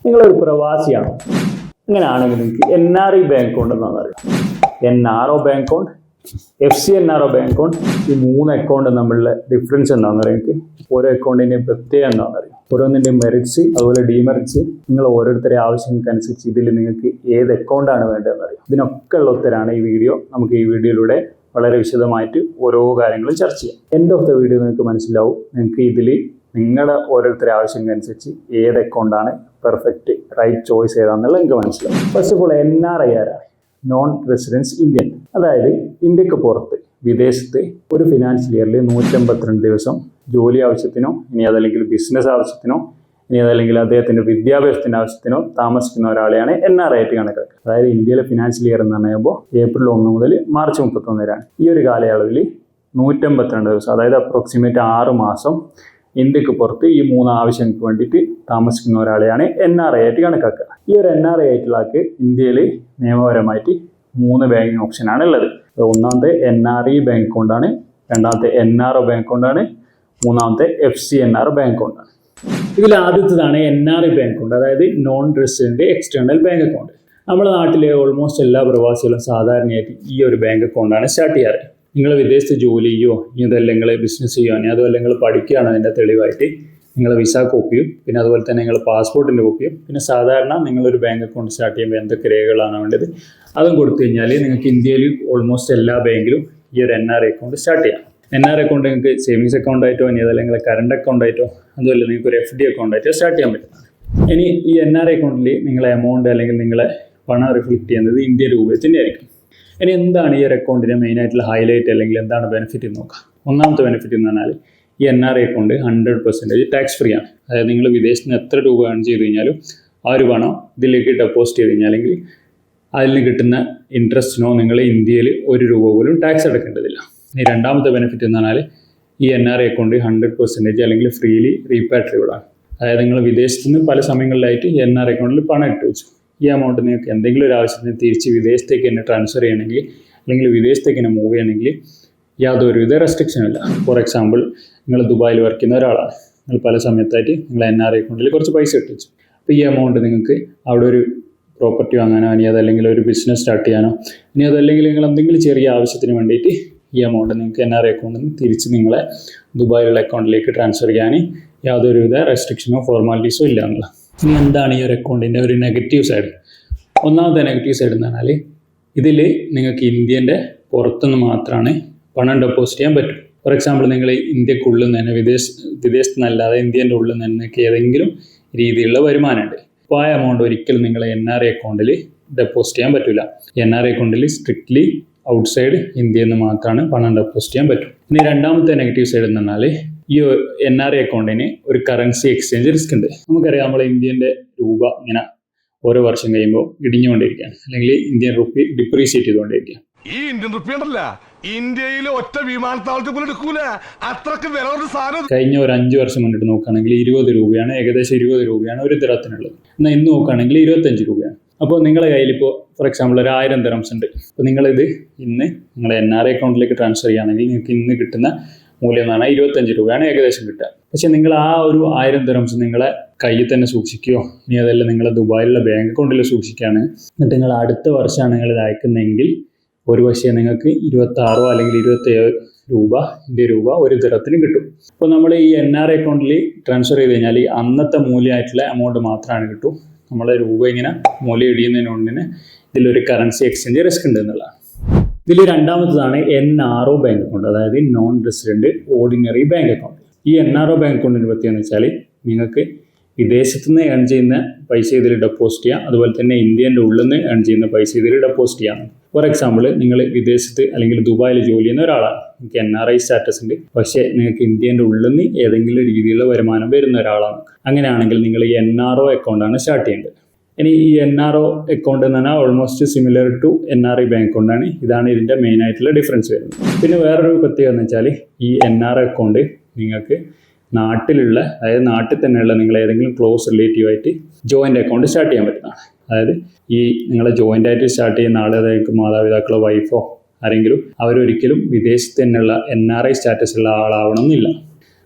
നിങ്ങളൊരു പ്രവാസിയാണ്. അങ്ങനെയാണെങ്കിൽ നിങ്ങൾക്ക് NRI ബാങ്ക് അക്കൗണ്ട് എന്താണെന്ന് അറിയാം. NRO bank account, FCNRO bank account, ഈ 3 അക്കൗണ്ട് തമ്മിലുള്ള ഡിഫറൻസ് എന്താണെന്ന് അറിയാം. നിങ്ങൾക്ക് ഓരോ അക്കൗണ്ടിൻ്റെയും പ്രത്യേകം എന്താണെന്ന് അറിയാം. ഓരോന്നിൻ്റെയും മെറിറ്റ്സ് അതുപോലെ ഡിമെറിറ്റ്സ് നിങ്ങൾ ഓരോരുത്തരുടെ ആവശ്യങ്ങൾക്കനുസരിച്ച് ഇതിൽ നിങ്ങൾക്ക് ഏത് അക്കൗണ്ടാണ് വേണ്ടതെന്ന് അറിയാം. ഇതിനൊക്കെ ഉള്ള ഉത്തരമാണ് ഈ വീഡിയോ. നമുക്ക് ഈ വീഡിയോയിലൂടെ വളരെ വിശദമായിട്ട് ഓരോ കാര്യങ്ങളും ചർച്ച ചെയ്യാം. എൻഡ് ഓഫ് ദ വീഡിയോ നിങ്ങൾക്ക് മനസ്സിലാവും നിങ്ങൾക്ക് ഇതിൽ നിങ്ങളുടെ ഓരോരുത്തരുടെ ആവശ്യങ്ങൾക്കനുസരിച്ച് ഏത് അക്കൗണ്ടാണ് പെർഫെക്റ്റ് റൈറ്റ് ചോയ്സ് ഏതാണെന്നുള്ള നിങ്ങൾക്ക് മനസ്സിലാവും. ഫസ്റ്റ് ഓഫ് ഓൾ NRI ആരാണ്? Non residence Indian. അതായത് ഇന്ത്യക്ക് പുറത്ത് വിദേശത്ത് ഒരു ഫിനാൻഷ്യൽ ഇയറിൽ 152 ദിവസം ജോലി ആവശ്യത്തിനോ ഇനി അതല്ലെങ്കിൽ ബിസിനസ് ആവശ്യത്തിനോ ഇനി അതല്ലെങ്കിൽ അദ്ദേഹത്തിൻ്റെ വിദ്യാഭ്യാസത്തിൻ്റെ ആവശ്യത്തിനോ താമസിക്കുന്ന ഒരാളെയാണ് NRI ആയിട്ട് കണക്കാക്കുക. അതായത് ഇന്ത്യയിലെ ഫിനാൻഷ്യൽ ഇയർ എന്ന് പറയുമ്പോൾ ഏപ്രിൽ 1 മുതൽ മാർച്ച് 31 വരെയാണ്. ഈ ഒരു കാലയളവിൽ 152 ദിവസം അതായത് അപ്രോക്സിമേറ്റ് 6 മാസം ഇന്ത്യക്ക് പുറത്ത് ഈ 3 ആവശ്യങ്ങൾക്ക് വേണ്ടിയിട്ട് താമസിക്കുന്ന ഒരാളെയാണ് NRI ആയിട്ട് കണക്കാക്കുക. ഈ ഒരു NRI ആയിട്ടുള്ള ആൾക്ക് ഇന്ത്യയിൽ നിയമപരമായിട്ട് 3 ബാങ്കിങ് ഓപ്ഷനാണ് ഉള്ളത്. ഒന്നാമത്തെ NRE ബാങ്ക് അക്കൗണ്ടാണ്, രണ്ടാമത്തെ NRO ബാങ്ക് അക്കൗണ്ടാണ്, മൂന്നാമത്തെ FCNRO ബാങ്ക് അക്കൗണ്ടാണ്. ഇതിൽ ആദ്യത്തേതാണ് NRI ബാങ്ക് അക്കൗണ്ട്, അതായത് non resident external bank account. നമ്മുടെ നാട്ടിലെ ഓൾമോസ്റ്റ് എല്ലാ പ്രവാസികളും സാധാരണയായിട്ട് ഈ ഒരു ബാങ്ക് അക്കൗണ്ടാണ് സ്റ്റാർട്ട് ചെയ്യാറ്. നിങ്ങൾ വിദേശത്ത് ജോലി ചെയ്യുകയോ ഇതല്ല നിങ്ങൾ ബിസിനസ് ചെയ്യുകയോ ഇനി അതുപോലെ നിങ്ങൾ പഠിക്കുകയാണ് അതിൻ്റെ തെളിവായിട്ട് നിങ്ങൾ വിസ കോപ്പിയും പിന്നെ അതുപോലെ തന്നെ നിങ്ങൾ പാസ്പോർട്ടിൻ്റെ കോപ്പിയും പിന്നെ സാധാരണ നിങ്ങളൊരു ബാങ്ക് അക്കൗണ്ട് സ്റ്റാർട്ട് ചെയ്യുമ്പോൾ എന്തൊക്കെ രേഖകളാണ് വേണ്ടത് അതും കൊടുത്തു കഴിഞ്ഞാൽ നിങ്ങൾക്ക് ഇന്ത്യയിൽ ഓൾമോസ്റ്റ് എല്ലാ ബാങ്കിലും ഈ ഒരു NRI അക്കൗണ്ട് സ്റ്റാർട്ട് ചെയ്യാം. NRI അക്കൗണ്ട് നിങ്ങൾക്ക് സേവിങ്സ് അക്കൗണ്ട് ആയിട്ടോ ഇനി അതല്ല നിങ്ങളെ കറണ്ട് അക്കൗണ്ട് ആയിട്ടോ അതുപോലെ നിങ്ങൾക്ക് ഒരു FD അക്കൗണ്ട് ആയിട്ടോ സ്റ്റാർട്ട് ചെയ്യാൻ പറ്റുന്നതാണ്. ഇനി ഈ NRI അക്കൗണ്ടിൽ നിങ്ങളെ എമൗണ്ട് അല്ലെങ്കിൽ നിങ്ങളെ പണം റിഫ്ലക്ട് ചെയ്യുന്നത് ഇന്ത്യൻ രൂപയിൽ തന്നെയായിരിക്കും. ഇനി എന്താണ് ഈ ഒരു അക്കൗണ്ടിൻ്റെ മെയിനായിട്ടുള്ള ഹൈലൈറ്റ് അല്ലെങ്കിൽ എന്താണ് ബെനിഫിറ്റ് എന്ന് നോക്കാം. ഒന്നാമത്തെ ബെനിഫിറ്റ് എന്ന് പറഞ്ഞാൽ ഈ NRI അക്കൗണ്ട് 100% ടാക്സ് ഫ്രീ ആണ്. അതായത് നിങ്ങൾ വിദേശത്ത് നിന്ന് എത്ര രൂപ ഏൺ ചെയ്ത് കഴിഞ്ഞാലും ആ ഒരു പണം ഇതിലേക്ക് ഡെപ്പോസിറ്റ് ചെയ്ത് കഴിഞ്ഞാൽ അല്ലെങ്കിൽ അതിൽ നിന്ന് കിട്ടുന്ന ഇൻട്രസ്റ്റിനോ നിങ്ങൾ ഇന്ത്യയിൽ 1 രൂപ പോലും ടാക്സ് അടക്കേണ്ടതില്ല. ഇനി രണ്ടാമത്തെ ബെനിഫിറ്റ് എന്ന് പറഞ്ഞാൽ ഈ NRI അക്കൗണ്ട് 100% അല്ലെങ്കിൽ ഫ്രീലി റീപാട്രിയബിൾ ആണ്. അതായത് നിങ്ങൾ വിദേശത്ത് നിന്ന് പല സമയങ്ങളിലായിട്ട് ഈ NRI അക്കൗണ്ടിൽ പണം ഇട്ട് വെച്ചു. ഈ എമൗണ്ട് നിങ്ങൾക്ക് എന്തെങ്കിലും ഒരു ആവശ്യത്തിന് തിരിച്ച് വിദേശത്തേക്ക് തന്നെ ട്രാൻസ്ഫർ ചെയ്യണമെങ്കിൽ അല്ലെങ്കിൽ വിദേശത്തേക്ക് തന്നെ മൂവ് ചെയ്യണമെങ്കിൽ യാതൊരുവിധ റെസ്ട്രിക്ഷനും ഇല്ല. ഫോർ എക്സാമ്പിൾ നിങ്ങൾ ദുബായിൽ വർക്ക് ചെയ്യുന്ന ഒരാളാണ്. നിങ്ങൾ പല സമയത്തായിട്ട് നിങ്ങൾ NRI അക്കൗണ്ടിൽ കുറച്ച് പൈസ ഇട്ട് വെച്ചു. അപ്പോൾ ഈ എമൗണ്ട് നിങ്ങൾക്ക് അവിടെ ഒരു പ്രോപ്പർട്ടി വാങ്ങാനോ ഇനി അതല്ലെങ്കിൽ ഒരു ബിസിനസ് സ്റ്റാർട്ട് ചെയ്യാനോ ഇനി അതല്ലെങ്കിൽ നിങ്ങൾ എന്തെങ്കിലും ചെറിയ ആവശ്യത്തിന് വേണ്ടിയിട്ട് ഈ എമൗണ്ട് നിങ്ങൾക്ക് NRI അക്കൗണ്ടിൽ നിന്ന് തിരിച്ച് നിങ്ങളെ ദുബായിലുള്ള അക്കൗണ്ടിലേക്ക് ട്രാൻസ്ഫർ ചെയ്യാൻ യാതൊരുവിധ റെസ്ട്രിക്ഷനോ ഫോർമാലിറ്റീസോ ഇല്ല എന്നുള്ള. ഇനി എന്താണ് ഈ ഒരു അക്കൗണ്ടിൻ്റെ ഒരു നെഗറ്റീവ് സൈഡ്? ഒന്നാമത്തെ നെഗറ്റീവ് സൈഡ് എന്ന് പറഞ്ഞാൽ ഇതിൽ നിങ്ങൾക്ക് ഇന്ത്യൻ്റെ പുറത്തുനിന്ന് മാത്രമാണ് പണം ഡെപ്പോസിറ്റ് ചെയ്യാൻ പറ്റും. ഫോർ എക്സാമ്പിൾ നിങ്ങൾ ഇന്ത്യക്കുള്ളിൽ നിന്ന് തന്നെ വിദേശത്ത് നിന്നല്ലാതെ ഇന്ത്യൻ്റെ ഉള്ളിൽ നിന്ന് നിങ്ങൾക്ക് ഏതെങ്കിലും രീതിയിലുള്ള വരുമാനമുണ്ട്. അപ്പോൾ ആ എമൗണ്ട് ഒരിക്കലും നിങ്ങൾ NRI അക്കൗണ്ടിൽ ഡെപ്പോസിറ്റ് ചെയ്യാൻ പറ്റില്ല. NRI അക്കൗണ്ടിൽ സ്ട്രിക്ട്ലി ഔട്ട്സൈഡ് ഇന്ത്യയിൽ നിന്ന് മാത്രമാണ് പണം ഡെപ്പോസിറ്റ് ചെയ്യാൻ പറ്റും. ഇനി രണ്ടാമത്തെ നെഗറ്റീവ് സൈഡ് എന്ന് പറഞ്ഞാൽ ഈ NRI അക്കൗണ്ടിന് ഒരു കറൻസി എക്സ്ചേഞ്ച് റിസ്ക് ഉണ്ട്. നമുക്കറിയാം നമ്മൾ ഇന്ത്യൻ്റെ രൂപ ഇങ്ങനെ ഓരോ വർഷം കഴിയുമ്പോൾ ഇടിഞ്ഞുകൊണ്ടിരിക്കുകയാണ് അല്ലെങ്കിൽ ഇന്ത്യൻ റുപ്പി ഡിപ്രീസിയേറ്റ് ചെയ്തുകൊണ്ടിരിക്കുകയാണ്. ഈ ഇന്ത്യൻ റുപ്പി ഉണ്ടല്ല ഇന്ത്യയിൽ ഒറ്റ വിമാനത്താവളത്തിൽ പോലും എടുക്കൂല, അത്രക്ക് വില ഒരു സാധനം. കഴിഞ്ഞ ഒരു 5 വർഷം മുന്നിട്ട് നോക്കുകയാണെങ്കിൽ 20 രൂപയാണ്, ഏകദേശം 20 രൂപയാണ് ഒരു ദിറത്തിനുള്ളത്. എന്നാൽ ഇന്ന് നോക്കുകയാണെങ്കിൽ 25 രൂപയാണ്. അപ്പോൾ നിങ്ങളുടെ കയ്യിൽ ഇപ്പോൾ ഫോർ എക്സാമ്പിൾ ഒരു 1000 ദിറംസ് ഉണ്ട്. അപ്പോൾ നിങ്ങളിത് ഇന്ന് നിങ്ങളുടെ NRI അക്കൗണ്ടിലേക്ക് ട്രാൻസ്ഫർ ചെയ്യുകയാണെങ്കിൽ നിങ്ങൾക്ക് ഇന്ന് കിട്ടുന്ന മൂല്യം എന്ന് പറഞ്ഞാൽ 25 രൂപയാണ് ഏകദേശം കിട്ടുക. പക്ഷെ നിങ്ങൾ ആ ഒരു 1000 ദിറംസ് നിങ്ങളെ കയ്യിൽ തന്നെ സൂക്ഷിക്കുകയോ ഇനി അതല്ല നിങ്ങളെ ദുബായിലുള്ള ബാങ്ക് അക്കൗണ്ടിൽ സൂക്ഷിക്കുകയാണ് എന്നിട്ട് നിങ്ങൾ അടുത്ത വർഷമാണ് നിങ്ങൾ ഇത് അയക്കുന്നതെങ്കിൽ ഒരു പക്ഷേ നിങ്ങൾക്ക് 26 അല്ലെങ്കിൽ 27 രൂപ ഇന്ത്യ രൂപ ഒരു ദിറത്തിന് കിട്ടും. അപ്പോൾ നമ്മൾ ഈ NRI അക്കൗണ്ടിൽ ട്രാൻസ്ഫർ ചെയ്ത് കഴിഞ്ഞാൽ അന്നത്തെ മൂല്യമായിട്ടുള്ള എമൗണ്ട് മാത്രമാണ് കിട്ടും. നമ്മളെ രൂപ ഇങ്ങനെ മൂല്യം ഇടിയുന്നതിനൊന്നിന് ഇതിലൊരു കറൻസി എക്സ്ചേഞ്ച് റിസ്ക് ഉണ്ട് എന്നുള്ളതാണ്. ഇതിൽ രണ്ടാമത്തതാണ് NRO ബാങ്ക് അക്കൗണ്ട്, അതായത് non resident ordinary bank account. ഈ NRO ബാങ്ക് അക്കൗണ്ടിൻ്റെ പ്രത്യേകത എന്ന് വെച്ചാൽ നിങ്ങൾക്ക് വിദേശത്തു നിന്ന് ഏൺ ചെയ്യുന്ന പൈസ ഇതിൽ ഡെപ്പോസിറ്റ് ചെയ്യാം, അതുപോലെ തന്നെ ഇന്ത്യൻ്റെ ഉള്ളിൽ നിന്ന് ഏൺ ചെയ്യുന്ന പൈസ ഇതിൽ ഡെപ്പോസിറ്റ് ചെയ്യാം. ഫോർ എക്സാമ്പിൾ നിങ്ങൾ വിദേശത്ത് അല്ലെങ്കിൽ ദുബായിൽ ജോലി ചെയ്യുന്ന ഒരാളാണ്, നിങ്ങൾക്ക് NRI സ്റ്റാറ്റസ് ഉണ്ട്, പക്ഷേ നിങ്ങൾക്ക് ഇന്ത്യൻ്റെ ഉള്ളിൽ നിന്ന് ഏതെങ്കിലും രീതിയിലുള്ള വരുമാനം വരുന്ന ഒരാളാണ്. അങ്ങനെയാണെങ്കിൽ നിങ്ങൾ ഈ NRO അക്കൗണ്ടാണ് സ്റ്റാർട്ട് ചെയ്യേണ്ടത്. ഇനി ഈ NRO അക്കൗണ്ട് എന്ന് പറഞ്ഞാൽ almost similar to NRI bank അക്കൗണ്ടാണ്. ഇതാണ് ഇതിൻ്റെ മെയിൻ ആയിട്ടുള്ള ഡിഫറൻസ് വരുന്നത്. പിന്നെ വേറൊരു പ്രത്യേകത എന്ന് വെച്ചാൽ ഈ NRI അക്കൗണ്ട് നിങ്ങൾക്ക് നാട്ടിലുള്ള അതായത് നാട്ടിൽ തന്നെയുള്ള നിങ്ങൾ ഏതെങ്കിലും ക്ലോസ് റിലേറ്റീവായിട്ട് ജോയിൻ്റ് അക്കൗണ്ട് സ്റ്റാർട്ട് ചെയ്യാൻ പറ്റുന്നതാണ്. അതായത് ഈ നിങ്ങളെ ജോയിൻ്റ് ആയിട്ട് സ്റ്റാർട്ട് ചെയ്യുന്ന ആൾ, അതായത് മാതാപിതാക്കളോ വൈഫോ ആരെങ്കിലും അവരൊരിക്കലും വിദേശത്ത് തന്നെയുള്ള NRI സ്റ്റാറ്റസ് ഉള്ള ആളാവണമെന്നില്ല.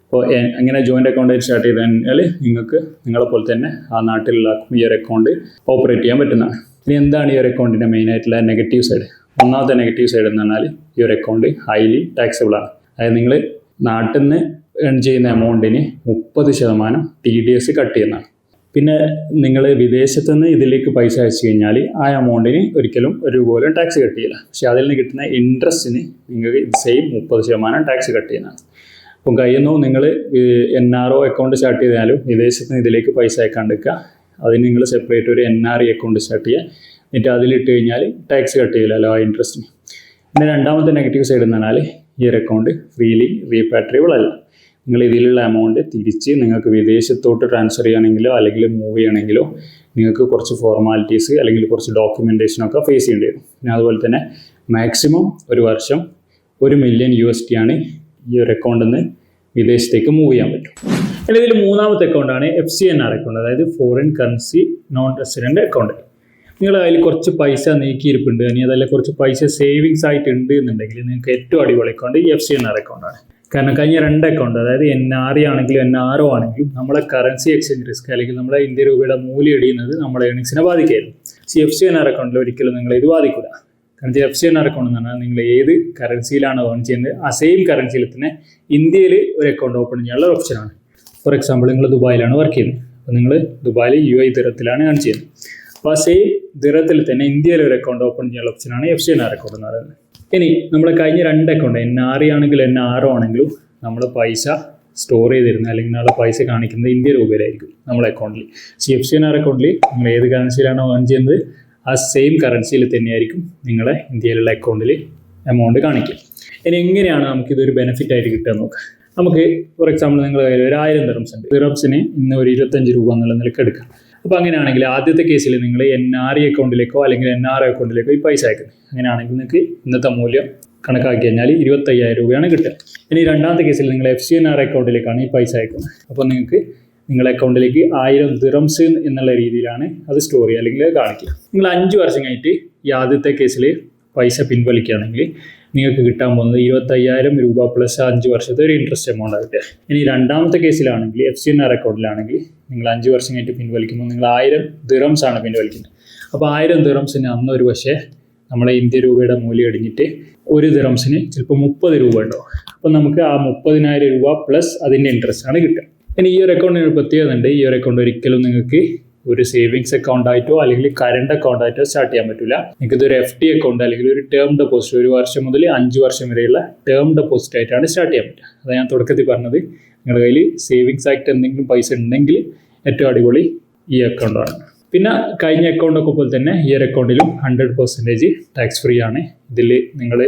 അപ്പോൾ അങ്ങനെ ജോയിൻ്റ് അക്കൗണ്ട് ആയിട്ട് സ്റ്റാർട്ട് ചെയ്ത് കഴിഞ്ഞാൽ നിങ്ങൾക്ക് നിങ്ങളെപ്പോലെ തന്നെ ആ നാട്ടിലുള്ള ഈ ഒരു അക്കൗണ്ട് ഓപ്പറേറ്റ് ചെയ്യാൻ പറ്റുന്നതാണ്. ഇനി എന്താണ് ഈ ഒരു അക്കൗണ്ടിൻ്റെ മെയിനായിട്ടുള്ള നെഗറ്റീവ് സൈഡ്? ഒന്നാമത്തെ നെഗറ്റീവ് സൈഡ് എന്ന് പറഞ്ഞാൽ ഈ ഒരു അക്കൗണ്ട് ഹൈലി ടാക്സബിൾ ആണ്. അതായത് നിങ്ങൾ നാട്ടിൽ നിന്ന് ഏൺ ചെയ്യുന്ന എമൗണ്ടിന് 30% TDS കട്ട് ചെയ്യുന്നതാണ്. പിന്നെ നിങ്ങൾ വിദേശത്തു നിന്ന് ഇതിലേക്ക് പൈസ അയച്ചു കഴിഞ്ഞാൽ ആ എമൗണ്ടിന് ഒരിക്കലും ഒരു രൂപ പോലും ടാക്സ് കട്ട് ചെയ്യില്ല. പക്ഷേ അതിൽ നിന്ന് കിട്ടുന്ന ഇൻട്രസ്റ്റിന് നിങ്ങൾക്ക് സെയിം 30% ടാക്സ് കട്ട് ചെയ്യുന്നതാണ്. അപ്പം കഴിയുന്നു നിങ്ങൾ NRO അക്കൗണ്ട് സ്റ്റാർട്ട് ചെയ്താലും വിദേശത്ത് നിന്ന് ഇതിലേക്ക് പൈസ അയക്കാണ്ടിരിക്കുക. അതിന് നിങ്ങൾ സെപ്പറേറ്റ് ഒരു NRE അക്കൗണ്ട് സ്റ്റാർട്ട് ചെയ്യുക. എന്നിട്ട് അതിലിട്ട് കഴിഞ്ഞാൽ ടാക്സ് കട്ട് ചെയ്യില്ലല്ലോ ആ ഇൻട്രസ്റ്റിന്. പിന്നെ രണ്ടാമത്തെ നെഗറ്റീവ് സൈഡ് എന്ന് പറഞ്ഞാൽ ഈ ഒരു അക്കൗണ്ട് ഫ്രീലി റീപാട്രിയബിൾ അല്ല. നിങ്ങൾ ഇതിലുള്ള എമൗണ്ട് തിരിച്ച് നിങ്ങൾക്ക് വിദേശത്തോട്ട് ട്രാൻസ്ഫർ ചെയ്യണമെങ്കിലോ അല്ലെങ്കിൽ മൂവ് ചെയ്യണമെങ്കിലോ നിങ്ങൾക്ക് കുറച്ച് ഫോർമാലിറ്റീസ് അല്ലെങ്കിൽ കുറച്ച് ഡോക്യുമെൻറ്റേഷനൊക്കെ ഫേസ് ചെയ്യേണ്ടി വരും. പിന്നെ അതുപോലെ തന്നെ മാക്സിമം ഒരു വർഷം $1 മില്യൺ ആണ് ഈ ഒരു അക്കൗണ്ടിൽ നിന്ന് വിദേശത്തേക്ക് മൂവ് ചെയ്യാൻ പറ്റും. പിന്നെ ഇതിൽ മൂന്നാമത്തെ അക്കൗണ്ടാണ് FCNR അക്കൗണ്ട്, അതായത് foreign currency non resident account. നിങ്ങൾ അതിൽ കുറച്ച് പൈസ നീക്കിയിരിപ്പുണ്ട്, ഇനി അതല്ല കുറച്ച് പൈസ സേവിങ്സ് ആയിട്ട് ഉണ്ട് എന്നുണ്ടെങ്കിൽ നിങ്ങൾക്ക് ഏറ്റവും അടിപൊളി അക്കൗണ്ട് ഈ FCNR അക്കൗണ്ടാണ്. കാരണം കഴിഞ്ഞ 2 അക്കൗണ്ട്, അതായത് NRE ആണെങ്കിലും NRO ആണെങ്കിലും നമ്മളെ കറൻസി എക്സ്ചേഞ്ച് റിസ്ക് അല്ലെങ്കിൽ നമ്മുടെ ഇന്ത്യ രൂപയുടെ മൂല്യം ഇടിയുന്നത് നമ്മുടെ ഏണിങ്സിനെ ബാധിക്കായിരുന്നു. FCNR അക്കൗണ്ടിൽ ഒരിക്കലും നിങ്ങൾ ഇത് ബാധിക്കില്ല. കാരണം FCNR അക്കൗണ്ട് എന്ന് പറഞ്ഞാൽ നിങ്ങൾ ഏത് കറൻസിയിലാണ് ഏൺ ചെയ്യുന്നത് ആ സെയിം കറൻസിയിൽ തന്നെ ഇന്ത്യയിൽ ഒരു അക്കൗണ്ട് ഓപ്പൺ ചെയ്യാനുള്ള ഓപ്ഷനാണ്. ഫോർ എക്സാമ്പിൾ നിങ്ങൾ ദുബായിലാണ് വർക്ക് ചെയ്യുന്നത്, അപ്പോൾ നിങ്ങൾ ദുബായിൽ UAE ദിറത്തിലാണ് ഏൺ ചെയ്യുന്നത്. അപ്പോൾ ആ സെയിം ദിറത്തിൽ തന്നെ ഇന്ത്യയിൽ ഒരു അക്കൗണ്ട് ഓപ്പൺ ചെയ്യാനുള്ള ഓപ്ഷനാണ് FCNR അക്കൗണ്ട് എന്ന് പറയുന്നത്. ഇനി നമ്മൾ കഴിഞ്ഞ 2 അക്കൗണ്ട് NRE ആണെങ്കിലും NRO ആണെങ്കിലും നമ്മൾ പൈസ സ്റ്റോർ ചെയ്തിരുന്നത് അല്ലെങ്കിൽ നമ്മളെ പൈസ കാണിക്കുന്നത് ഇന്ത്യ രൂപയിലായിരിക്കും നമ്മുടെ അക്കൗണ്ടിൽ. FCNR അക്കൗണ്ടിൽ നിങ്ങൾ ഏത് കറൻസിയിലാണോ ഏൺ ചെയ്യുന്നത് ആ സെയിം കറൻസിയിൽ തന്നെയായിരിക്കും നിങ്ങളെ ഇന്ത്യയിലുള്ള അക്കൗണ്ടിൽ എമൗണ്ട് കാണിക്കുക. ഇനി എങ്ങനെയാണ് നമുക്കിതൊരു ബെനിഫിറ്റ് ആയിട്ട് കിട്ടുക നോക്കാം. നമുക്ക് ഫോർ എക്സാമ്പിൾ നിങ്ങൾ കയ്യിൽ ഒരു 1000 ദിറംസ് ഉണ്ട്. ദിറംസിന് ഇന്ന് ഒരു 25 രൂപ എന്നുള്ള നിലക്ക് എടുക്കാം. അപ്പോൾ അങ്ങനെയാണെങ്കിൽ ആദ്യത്തെ കേസിൽ നിങ്ങൾ NRE അക്കൗണ്ടിലേക്കോ അല്ലെങ്കിൽ NRO അക്കൗണ്ടിലേക്കോ ഈ പൈസ അയക്കുന്നത്. അങ്ങനെയാണെങ്കിൽ നിങ്ങൾക്ക് ഇന്നത്തെ മൂല്യം കണക്കാക്കി കഴിഞ്ഞാൽ 25,000 രൂപയാണ് കിട്ടുക. ഇനി രണ്ടാമത്തെ കേസിൽ നിങ്ങൾ FCNR അക്കൗണ്ടിലേക്കാണ് ഈ പൈസ അയക്കുന്നത്. അപ്പോൾ നിങ്ങൾക്ക് നിങ്ങളുടെ അക്കൗണ്ടിലേക്ക് 1000 ദിറംസ് എന്നുള്ള രീതിയിലാണ് അത് സ്റ്റോർ ചെയ്യുക അല്ലെങ്കിൽ കാണിക്കുക. നിങ്ങൾ 5 വർഷം കഴിഞ്ഞിട്ട് ഈ ആദ്യത്തെ കേസിൽ പൈസ പിൻവലിക്കുകയാണെങ്കിൽ നിങ്ങൾക്ക് കിട്ടാൻ പോകുന്നത് 25,000 രൂപ പ്ലസ് 5 വർഷത്തെ ഒരു ഇൻട്രസ്റ്റ് എമൗണ്ട് ആയിട്ട്. ഇനി രണ്ടാമത്തെ കേസിലാണെങ്കിൽ FCNR അക്കൗണ്ടിലാണെങ്കിൽ നിങ്ങൾ 5 വർഷം കഴിഞ്ഞിട്ട് പിൻവലിക്കുമ്പോൾ നിങ്ങൾ 1000 ദിറംസ് ആണ് പിൻവലിക്കുന്നത്. അപ്പോൾ 1000 ദിറംസിന് അന്ന് ഒരു പക്ഷേ നമ്മളെ ഇന്ത്യ രൂപയുടെ മൂല്യം ഇടിഞ്ഞിട്ട് ഒരു ദിറംസിന് ചിലപ്പോൾ 30 രൂപ ഉണ്ടാവും. അപ്പോൾ നമുക്ക് ആ 30,000 രൂപ പ്ലസ് അതിൻ്റെ ഇൻട്രസ്റ്റ് ആണ് കിട്ടുക. ഇനി ഈ ഒരു അക്കൗണ്ടിന് പ്രത്യേകത ഉണ്ട്. ഈ ഒരു അക്കൗണ്ട് ഒരിക്കലും നിങ്ങൾക്ക് ഒരു സേവിങ്സ് അക്കൗണ്ട് ആയിട്ടോ അല്ലെങ്കിൽ കറണ്ട് അക്കൗണ്ട് ആയിട്ടോ സ്റ്റാർട്ട് ചെയ്യാൻ പറ്റില്ല. നിങ്ങൾക്ക് ഇതൊരു FD അക്കൗണ്ട് അല്ലെങ്കിൽ ഒരു ടേം ഡെപ്പോസിറ്റ് 1 വർഷം മുതൽ 5 വർഷം വരെയുള്ള ടേം ഡെപ്പോസിറ്റ് ആയിട്ടാണ് സ്റ്റാർട്ട് ചെയ്യാൻ പറ്റുക. അത് ഞാൻ തുടക്കത്തിൽ പറഞ്ഞത്. നിങ്ങളുടെ കയ്യിൽ സേവിങ്സ് ആയിട്ട് എന്തെങ്കിലും പൈസ ഉണ്ടെങ്കിൽ ഏറ്റവും അടിപൊളി ഈ അക്കൗണ്ടാണ്. പിന്നെ കഴിഞ്ഞ അക്കൗണ്ടൊക്കെ പോലെ തന്നെ ഈ ഒരു അക്കൗണ്ടിലും 100% ടാക്സ് ഫ്രീ ആണ്. ഇതിൽ നിങ്ങൾ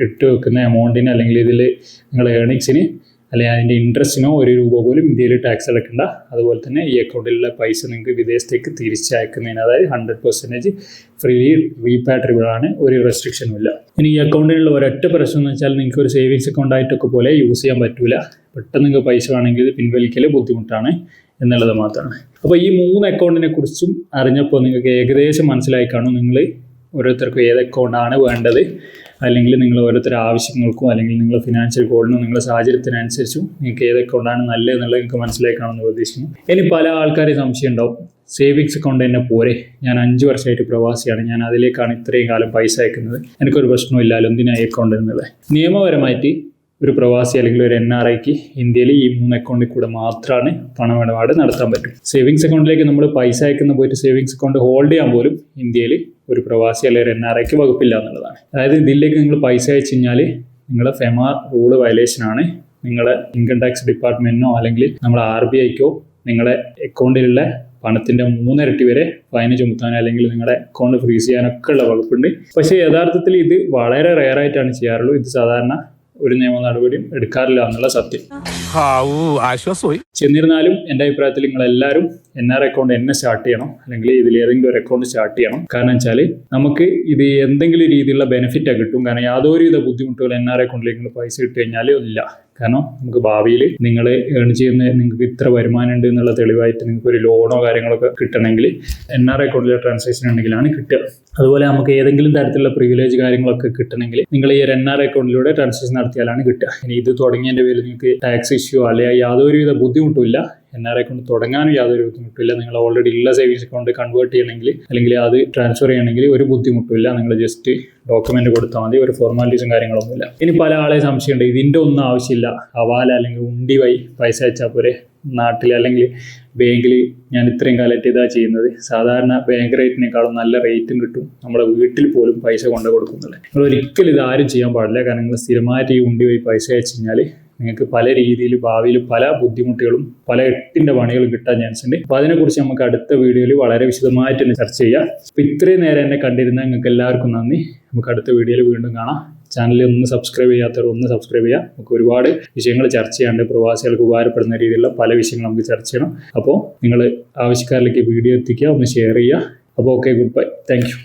ഇട്ട് വെക്കുന്ന എമൗണ്ടിന് അല്ലെങ്കിൽ ഇതിൽ നിങ്ങളുടെ ഏണിങ്സിന് അല്ലെങ്കിൽ അതിൻ്റെ ഇൻട്രസ്റ്റിനോ 1 രൂപ പോലും ഇന്ത്യയിൽ ടാക്സ് അടയ്ക്കേണ്ട. അതുപോലെ തന്നെ ഈ അക്കൗണ്ടിലുള്ള പൈസ നിങ്ങൾക്ക് വിദേശത്തേക്ക് തിരിച്ചയക്കുന്നതിന് അതായത് 100% ഫ്രീ റീപാട്രിയബിൾ ആണ്, ഒരു റെസ്ട്രിക്ഷനും ഇല്ല. ഇനി ഈ അക്കൗണ്ടിലുള്ള ഒരൊറ്റ പ്രശ്നം എന്ന് വെച്ചാൽ നിങ്ങൾക്ക് ഒരു സേവിങ്സ് അക്കൗണ്ട് ആയിട്ടൊക്കെ പോലെ യൂസ് ചെയ്യാൻ പറ്റില്ല. പെട്ടെന്ന് നിങ്ങൾക്ക് പൈസ വേണമെങ്കിൽ ഇത് പിൻവലിക്കൽ ബുദ്ധിമുട്ടാണ് എന്നുള്ളത് മാത്രമാണ്. അപ്പോൾ ഈ 3 അക്കൗണ്ടിനെ കുറിച്ചും അറിഞ്ഞപ്പോൾ നിങ്ങൾക്ക് ഏകദേശം മനസ്സിലായി കാണും നിങ്ങൾ ഓരോരുത്തർക്കും ഏത് അക്കൗണ്ടാണ് വേണ്ടത്, അല്ലെങ്കിൽ നിങ്ങൾ ഓരോരുത്തരുടെ ആവശ്യങ്ങൾക്കും അല്ലെങ്കിൽ നിങ്ങളുടെ ഫിനാൻഷ്യൽ ഗോളിനും നിങ്ങളുടെ സാഹചര്യത്തിനനുസരിച്ചും നിങ്ങൾക്ക് ഏത് അക്കൗണ്ടാണ് നല്ലത് എന്നുള്ളത് നിങ്ങൾക്ക് മനസ്സിലായി കാണുമെന്ന് പ്രതീക്ഷിക്കുന്നു. ഇനി പല ആൾക്കാരും സംശയം ഉണ്ടാവും, സേവിങ്സ് അക്കൗണ്ട് തന്നെ പോരെ, ഞാൻ 5 വർഷമായിട്ട് പ്രവാസിയാണ്, ഞാൻ അതിലേക്കാണ് ഇത്രയും കാലം പൈസ അയക്കുന്നത്, എനിക്കൊരു പ്രശ്നമില്ലല്ലോ എന്തിനായി അക്കൗണ്ട് എന്നുള്ളത്. നിയമപരമായിട്ട് ഒരു പ്രവാസി അല്ലെങ്കിൽ ഒരു NRIക്ക് ഇന്ത്യയിൽ ഈ 3 അക്കൗണ്ടിൽ കൂടെ മാത്രമാണ് പണമിടപാട് നടത്താൻ പറ്റും. സേവിങ്സ് അക്കൗണ്ടിലേക്ക് നമ്മൾ പൈസ അയക്കുന്ന പോയിട്ട് സേവിങ്സ് അക്കൗണ്ട് ഹോൾഡ് ചെയ്യാൻ പോലും ഇന്ത്യയിൽ ഒരു പ്രവാസി അല്ലെങ്കിൽ ഒരു NRIക്ക് വകുപ്പില്ല എന്നുള്ളതാണ്. അതായത് ഇതിലേക്ക് നിങ്ങൾ പൈസ അയച്ചു കഴിഞ്ഞാൽ നിങ്ങളുടെ ഫെമ റൂള് വയലേഷനാണ്. നിങ്ങളുടെ ഇൻകം ടാക്സ് ഡിപ്പാർട്ട്മെന്റിനോ അല്ലെങ്കിൽ നമ്മുടെ RBIക്കോ നിങ്ങളുടെ അക്കൗണ്ടിലുള്ള പണത്തിൻ്റെ 3 ഇരട്ടി വരെ ഫൈന് ചുമത്താൻ അല്ലെങ്കിൽ നിങ്ങളുടെ അക്കൗണ്ട് ഫ്രീസ് ചെയ്യാനൊക്കെ ഉള്ള വകുപ്പുണ്ട്. പക്ഷേ യഥാർത്ഥത്തിൽ ഇത് വളരെ റെയറായിട്ടാണ് ചെയ്യാറുള്ളൂ. ഇത് സാധാരണ ഒരു നിയമ നടപടിയും എടുക്കാറില്ല എന്നുള്ള സത്യം. ആശ്വാസമായി. ചെന്നിരുന്നാലും എൻ്റെ അഭിപ്രായത്തിൽ നിങ്ങളെല്ലാവരും NR അക്കൗണ്ട് തന്നെ സ്റ്റാർട്ട് ചെയ്യണം, അല്ലെങ്കിൽ ഇതിൽ ഏതെങ്കിലും ഒരു അക്കൗണ്ട് സ്റ്റാർട്ട് ചെയ്യണം. കാരണം വെച്ചാൽ നമുക്ക് ഇത് എന്തെങ്കിലും രീതിയിലുള്ള ബെനിഫിറ്റ് കിട്ടും. കാരണം യാതൊരുവിധ ബുദ്ധിമുട്ടുകൾ NR അക്കൗണ്ടിലേക്ക് പൈസ ഇട്ട് കഴിഞ്ഞാൽ ഇല്ല. കാരണം നമുക്ക് ഭാവിയിൽ നിങ്ങൾ ഏൺ ചെയ്യുന്ന നിങ്ങൾക്ക് ഇത്ര വരുമാനം ഉണ്ട് എന്നുള്ള തെളിവായിട്ട് നിങ്ങൾക്ക് ഒരു ലോണോ കാര്യങ്ങളൊക്കെ കിട്ടണമെങ്കിൽ NRI അക്കൗണ്ടിലെ ട്രാൻസാക്ഷൻ ഉണ്ടെങ്കിലാണ് കിട്ടുക. അതുപോലെ നമുക്ക് ഏതെങ്കിലും തരത്തിലുള്ള പ്രിവിലേജ് കാര്യങ്ങളൊക്കെ കിട്ടണമെങ്കിൽ നിങ്ങൾ ഈ ഒരു NRI അക്കൗണ്ടിലൂടെ ട്രാൻസാക്ഷൻ നടത്തിയാലാണ് കിട്ടുക. ഇനി ഇത് തുടങ്ങിയതിൻ്റെ പേരിൽ നിങ്ങൾക്ക് ടാക്സ് ഇഷ്യൂ അല്ലെങ്കിൽ യാതൊരുവിധ ബുദ്ധിമുട്ടുമില്ല. NRI അക്കൗണ്ട് തുടങ്ങാനും യാതൊരു ബുദ്ധിമുട്ടില്ല. നിങ്ങൾ ഓൾറെഡി ഉള്ള സേവിങ്സ് അക്കൗണ്ട് കൺവേർട്ട് ചെയ്യണമെങ്കിൽ അല്ലെങ്കിൽ അത് ട്രാൻസ്ഫർ ചെയ്യണമെങ്കിൽ ഒരു ബുദ്ധിമുട്ടില്ല. നിങ്ങൾ ജസ്റ്റ് ഡോക്യുമെന്റ് കൊടുത്താൽ മതി, ഒരു ഫോർമാലിറ്റീസും കാര്യങ്ങളൊന്നുമില്ല. ഇനി പല ആളെ സംശയമുണ്ട്, ഇതിൻ്റെ ഒന്നും ആവശ്യമില്ല, ഹവാല അല്ലെങ്കിൽ ഉണ്ടി വഴി പൈസ അയച്ചാൽ പോരെ, നാട്ടിൽ അല്ലെങ്കിൽ ബാങ്കിൽ ഞാൻ ഇത്രയും കാലമായിട്ട് ഇതാ ചെയ്യുന്നത്, സാധാരണ ബാങ്ക് റേറ്റിനേക്കാളും നല്ല റേറ്റും കിട്ടും, നമ്മുടെ വീട്ടിൽ പോലും പൈസ കൊണ്ടു കൊടുക്കുന്നില്ല. നിങ്ങൾ ഒരിക്കലും ഇത് ആരും ചെയ്യാൻ പാടില്ല. കാരണം നിങ്ങൾ സ്ഥിരമായിട്ട് ഈ ഉണ്ടി വഴി പൈസ അയച്ചു കഴിഞ്ഞാൽ നിങ്ങൾക്ക് പല രീതിയിൽ ഭാവിയിൽ പല ബുദ്ധിമുട്ടുകളും പല എട്ടിൻ്റെ പണികളും കിട്ടാൻ ചാൻസ് ഉണ്ട്. അപ്പോൾ അതിനെക്കുറിച്ച് നമുക്ക് അടുത്ത വീഡിയോയിൽ വളരെ വിശദമായിട്ട് തന്നെ ചർച്ച ചെയ്യാം. അപ്പോൾ ഇത്രയും നേരം എന്നെ കണ്ടിരുന്ന നിങ്ങൾക്ക് എല്ലാവർക്കും നന്ദി. നമുക്ക് അടുത്ത വീഡിയോയിൽ വീണ്ടും കാണാം. ചാനലിൽ ഒന്ന് സബ്സ്ക്രൈബ് ചെയ്യാത്തവർ ഒന്ന് സബ്സ്ക്രൈബ് ചെയ്യുക. നമുക്ക് ഒരുപാട് വിഷയങ്ങൾ ചർച്ച ചെയ്യാണ്ട്, പ്രവാസികൾക്ക് ഉപകാരപ്പെടുന്ന രീതിയിലുള്ള പല വിഷയങ്ങൾ നമുക്ക് ചർച്ച ചെയ്യണം. അപ്പോൾ നിങ്ങൾ ആവശ്യക്കാരിലേക്ക് വീഡിയോ എത്തിക്കുക, ഒന്ന് ഷെയർ ചെയ്യുക. അപ്പോൾ okay, good bye, thank you.